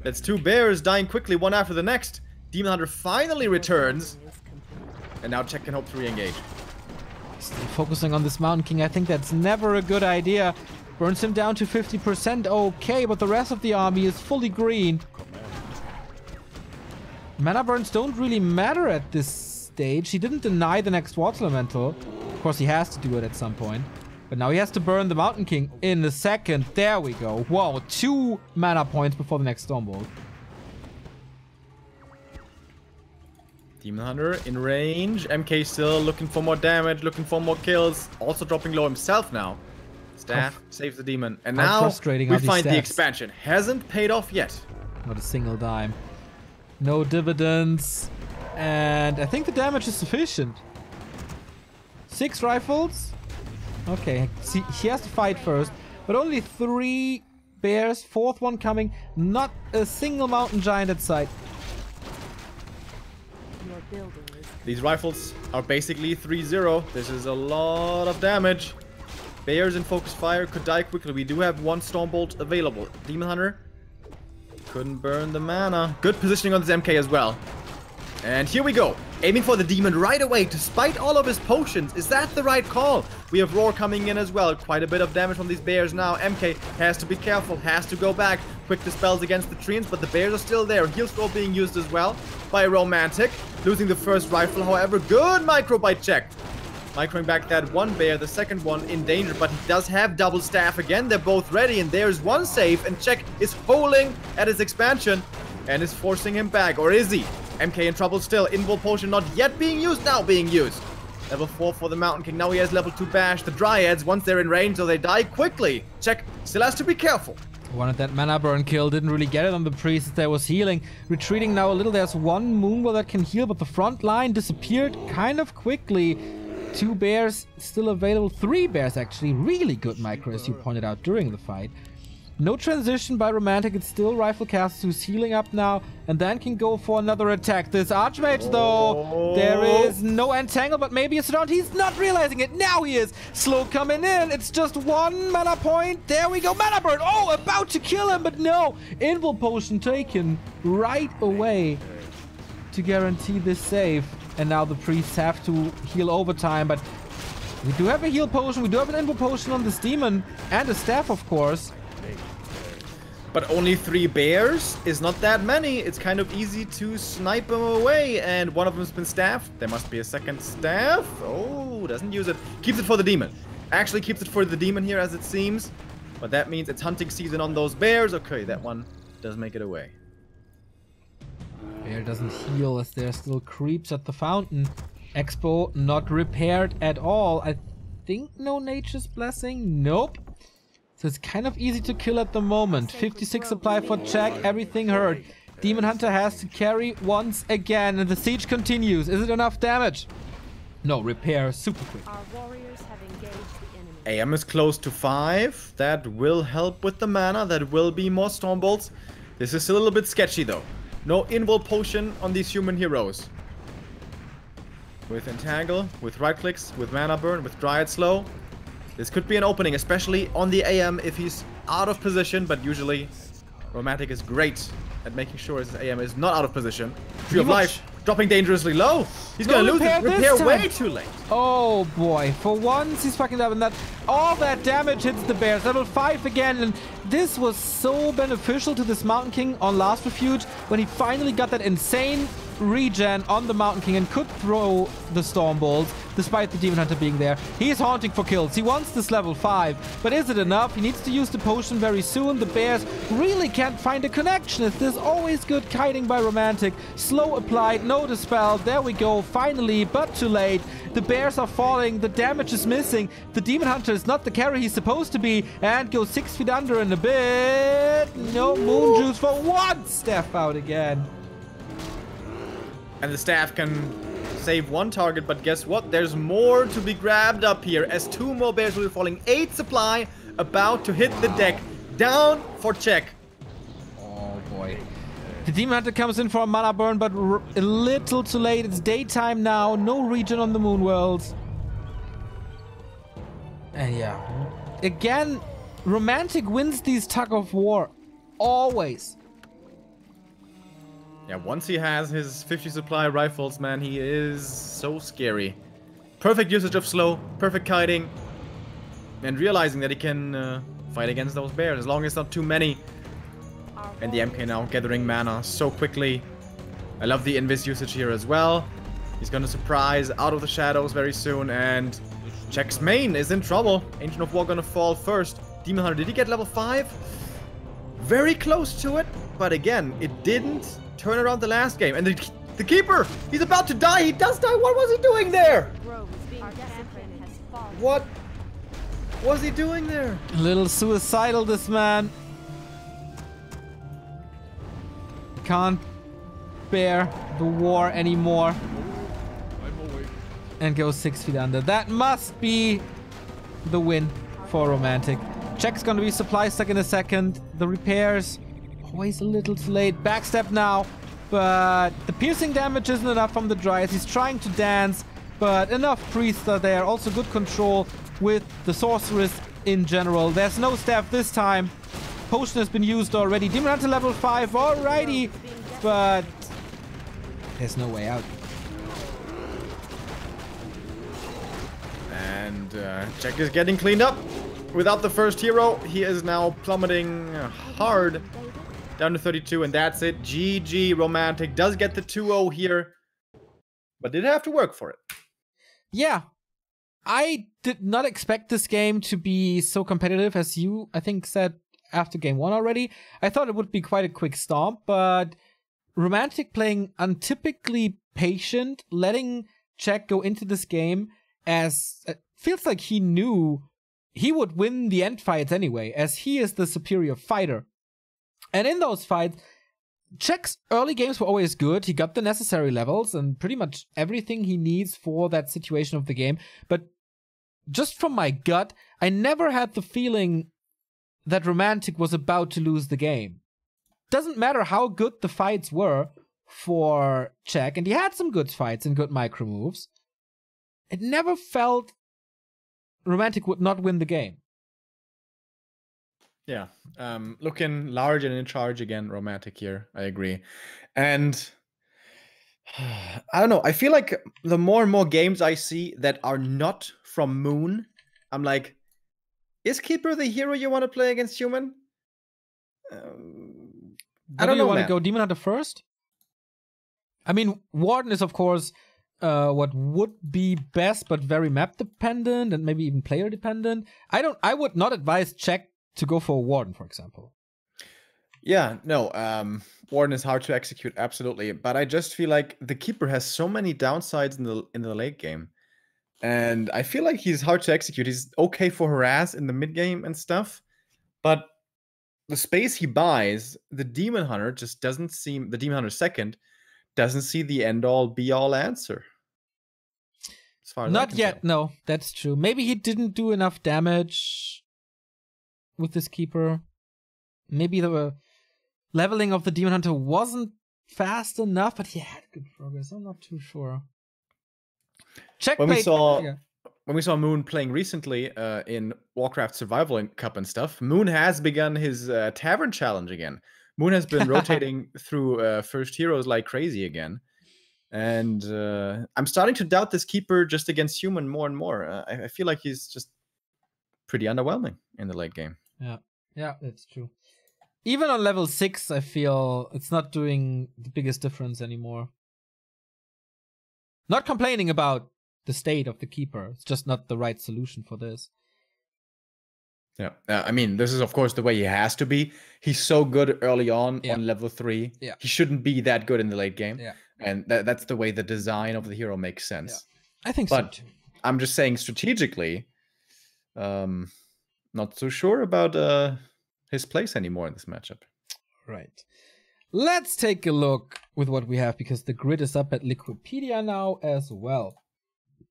[SPEAKER 2] That's 2 bears dying quickly, one after the next. Demon Hunter finally returns. And now check can hope to re-engage.
[SPEAKER 1] Still focusing on this Mountain King. I think that's never a good idea. Burns him down to 50%. Okay, but the rest of the army is fully green. Mana burns don't really matter at this stage. He didn't deny the next Water Elemental. Of course, he has to do it at some point. But now he has to burn the Mountain King in a second. There we go. Whoa, 2 mana points before the next Stormbolt.
[SPEAKER 2] Demon Hunter in range. MK still looking for more damage, looking for more kills. Also dropping low himself now. Staff saves the demon. And
[SPEAKER 1] How
[SPEAKER 2] now
[SPEAKER 1] frustrating
[SPEAKER 2] we
[SPEAKER 1] are these
[SPEAKER 2] find the
[SPEAKER 1] stats?
[SPEAKER 2] expansion. Hasn't paid off yet.
[SPEAKER 1] Not a single dime. No dividends. And I think the damage is sufficient. 6 rifles. Okay, see, he has to fight first. But only 3 bears. 4th one coming. Not a single mountain giant at sight.
[SPEAKER 3] Your building is
[SPEAKER 2] These rifles are basically 3-0. This is a lot of damage. Bears in focus fire could die quickly. We do have 1 Stormbolt available. Demon Hunter couldn't burn the mana. Good positioning on this MK as well. And here we go. Aiming for the demon right away, despite all of his potions. Is that the right call? We have Roar coming in as well. Quite a bit of damage from these bears now. MK has to be careful, has to go back. Quick dispels against the treants, but the bears are still there. Heal scroll being used as well by Romantic. Losing the first rifle, however. Good microbite check. Microing back that one bear, the second one in danger, but he does have double staff again. They're both ready, and there's one safe, and Check is holding at his expansion and is forcing him back. Or is he? MK in trouble still. Invul potion not yet being used, now being used. Level 4 for the Mountain King. Now he has level 2 bash. The Dryads, once they're in range, so they die quickly. Check still has to be careful.
[SPEAKER 1] Wanted that mana burn kill, didn't really get it on the priest that was healing. Retreating now a little, there's one Moonwell that can heal, but the front line disappeared kind of quickly. 2 bears still available, 3 bears actually. Really good micro, as you pointed out during the fight. No transition by Romantic, it's still Rifle Caster who's healing up now, and then can go for another attack. This Archmage though, there is no entangle, but maybe a surround. He's not realizing it, now he is. Slow coming in, it's just 1 mana point. There we go, mana burn. Oh, about to kill him, but no. Invul potion taken right away to guarantee this save. And now the priests have to heal overtime, but we do have a heal potion, we do have an invul potion on this demon, and a staff of course.
[SPEAKER 2] But only 3 bears is not that many. It's kind of easy to snipe them away. And one of them's been staffed. There must be a second staff. Oh, doesn't use it. Keeps it for the demon. Actually keeps it for the demon here as it seems. But that means it's hunting season on those bears. Okay, that one does make it away.
[SPEAKER 1] Bear doesn't heal as there still creeps at the fountain. Expo not repaired at all. I think no Nature's Blessing. Nope. So it's kind of easy to kill at the moment. 56 supply for Jack, everything hurt. Demon Hunter has to carry once again, and the siege continues. Is it enough damage? No, repair super quick.
[SPEAKER 3] our warriors have engaged the enemy.
[SPEAKER 2] AM is close to 5. That will help with the mana. That will be more Stormbolts. This is a little bit sketchy though. No invul potion on these human heroes. With Entangle, with right clicks, with mana burn, with Dryad slow. This could be an opening, especially on the AM if he's out of position, but usually Romantic is great at making sure his AM is not out of position. Tree of Life dropping dangerously low. He's gonna lose it. Repair way too late.
[SPEAKER 1] Oh boy, for once he's fucking up, and that all that damage hits the bears. Level 5 again, and this was so beneficial to this Mountain King on last refuge when he finally got that insane regen on the Mountain King and could throw the Storm Bolts despite the Demon Hunter being there. He is haunting for kills. He wants this level 5, but is it enough? He needs to use the potion very soon. The bears really can't find a connection. There's always good kiting by Romantic. Slow applied, no dispel. There we go, finally, but too late. The bears are falling, the damage is missing. The Demon Hunter is not the carry he's supposed to be, and goes 6 feet under in a bit. No Moon Juice for one. Staff out again.
[SPEAKER 2] And the staff can save 1 target, but guess what? There's more to be grabbed up here as 2 more bears will be falling. 8 supply about to hit the deck. Down for check.
[SPEAKER 1] Oh boy. The Demon Hunter comes in for a mana burn, but a little too late. It's daytime now. No regen on the Moon Worlds. And yeah. Again, Romantic wins these tug of war. Always.
[SPEAKER 2] Yeah, once he has his 50 supply rifles, man, he is so scary. Perfect usage of slow, perfect kiting, and realizing that he can fight against those bears as long as not too many. And the MK now gathering mana so quickly. I love the invis usage here as well. He's gonna surprise out of the shadows very soon, and Check's main is in trouble. Ancient of War gonna fall first. Demon Hunter, did he get level 5? Very close to it, but again, it didn't turn around the last game. And the keeper, he's about to die. He does die. What was he doing there?
[SPEAKER 3] Our discipline has fallen.
[SPEAKER 2] What was he doing there?
[SPEAKER 1] A little suicidal, this man. Can't bear the war anymore. and goes 6 feet under. That must be the win for Romantic. Check's gonna be supply stuck in a second. The repairs, always a little too late. Backstep now, but the piercing damage isn't enough from the Dryas. He's trying to dance, but enough priests are there. Also good control with the sorceress in general. There's no staff this time. Potion has been used already. Demon Hunter level 5, alrighty, but there's no way out.
[SPEAKER 2] And Jack is getting cleaned up. Without the first hero, he is now plummeting hard down to 32, and that's it. GG. Romantic does get the 2-0 here, but did have to work for it.
[SPEAKER 1] Yeah. I did not expect this game to be so competitive as you, I think, said after game 1 already. I thought it would be quite a quick stomp, but Romantic playing untypically patient, letting Czech go into this game as it feels like he knew he would win the end fights anyway, as he is the superior fighter. And in those fights, Czech's early games were always good. He got the necessary levels and pretty much everything he needs for that situation of the game. But just from my gut, I never had the feeling that Romantic was about to lose the game. Doesn't matter how good the fights were for Czech, and he had some good fights and good micro moves. It never felt Romantic would not win the game.
[SPEAKER 2] Yeah, looking large and in charge again, Romantic here. I agree. And I don't know. I feel like the more and more games I see that are not from Moon, I'm like, is Keeper the hero you want to play against Human? I don't know.
[SPEAKER 1] You want to go Demon Hunter first? I mean, Warden is, of course, what would be best, but very map dependent and maybe even player dependent. I would not advise Czech to go for a Warden, for example.
[SPEAKER 2] Yeah, no, Warden is hard to execute, absolutely. But I just feel like the Keeper has so many downsides in the late game. And I feel like he's hard to execute. He's okay for harass in the mid game and stuff. But the space he buys, the Demon Hunter just doesn't seem, the Demon Hunter second, doesn't see the end-all, be-all answer. As far as
[SPEAKER 1] Not yet, no, that's true. Maybe he didn't do enough damage with this Keeper. Maybe the leveling of the Demon Hunter wasn't fast enough, but he had good progress. I'm not too sure.
[SPEAKER 2] When we saw Moon playing recently in Warcraft Survival Cup and stuff, Moon has begun his Tavern Challenge again. Moon has been rotating through first heroes like crazy again. And I'm starting to doubt this Keeper just against Human more and more. I feel like he's just pretty underwhelming in the late game.
[SPEAKER 1] Yeah, that's true. Even on level 6, I feel it's not doing the biggest difference anymore. Not complaining about the state of the Keeper. It's just not the right solution for this.
[SPEAKER 2] Yeah, I mean, this is, of course, the way he has to be. He's so good early on level 3.
[SPEAKER 1] Yeah.
[SPEAKER 2] He shouldn't be that good in the late game.
[SPEAKER 1] Yeah.
[SPEAKER 2] And that's the way the design of the hero makes sense.
[SPEAKER 1] Yeah. I think
[SPEAKER 2] but
[SPEAKER 1] so too.
[SPEAKER 2] I'm just saying strategically, not so sure about his place anymore in this matchup.
[SPEAKER 1] Right. Let's take a look with what we have, because the grid is up at Liquipedia now as well.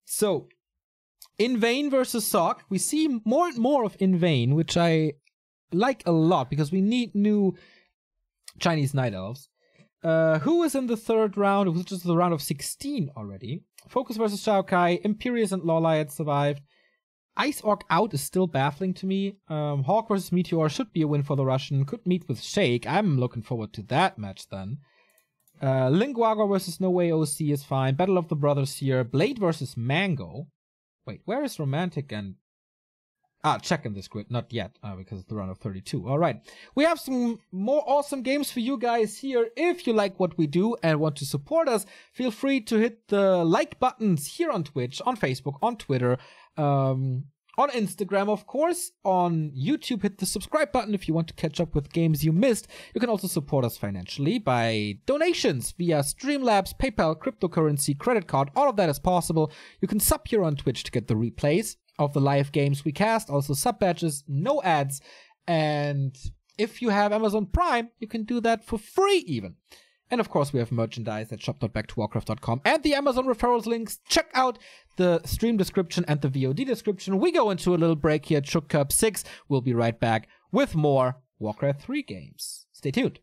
[SPEAKER 1] So, Invain versus Schuck. We see more and more of Invain, which I like a lot, because we need new Chinese Night Elves. Who is in the third round, which is the round of 16 already. Focus versus Xiaokai, Imperius and Lolai had survived. Ice Orc out is still baffling to me. Hawk versus Meteor should be a win for the Russian. Could meet with Shake. I'm looking forward to that match then. Linguagor versus No Way OC is fine. Battle of the Brothers here. Blade versus Mango. Wait, where is Romantic and... check in this grid. Not yet, because it's the round of 32. Alright. We have some more awesome games for you guys here. If you like what we do and want to support us, feel free to hit the like buttons here on Twitch, on Facebook, on Twitter, on Instagram, of course. On YouTube, hit the subscribe button if you want to catch up with games you missed. You can also support us financially by donations via Streamlabs, PayPal, cryptocurrency, credit card. All of that is possible. You can sub here on Twitch to get the replays of the live games we cast, also sub badges, no ads, and if you have Amazon Prime, you can do that for free even. And of course, we have merchandise at shop.backtowwarcraft.com and the Amazon referrals links. Check out the stream description and the VOD description. We go into a little break here at Schuck Cup 6. We'll be right back with more Warcraft 3 games. Stay tuned.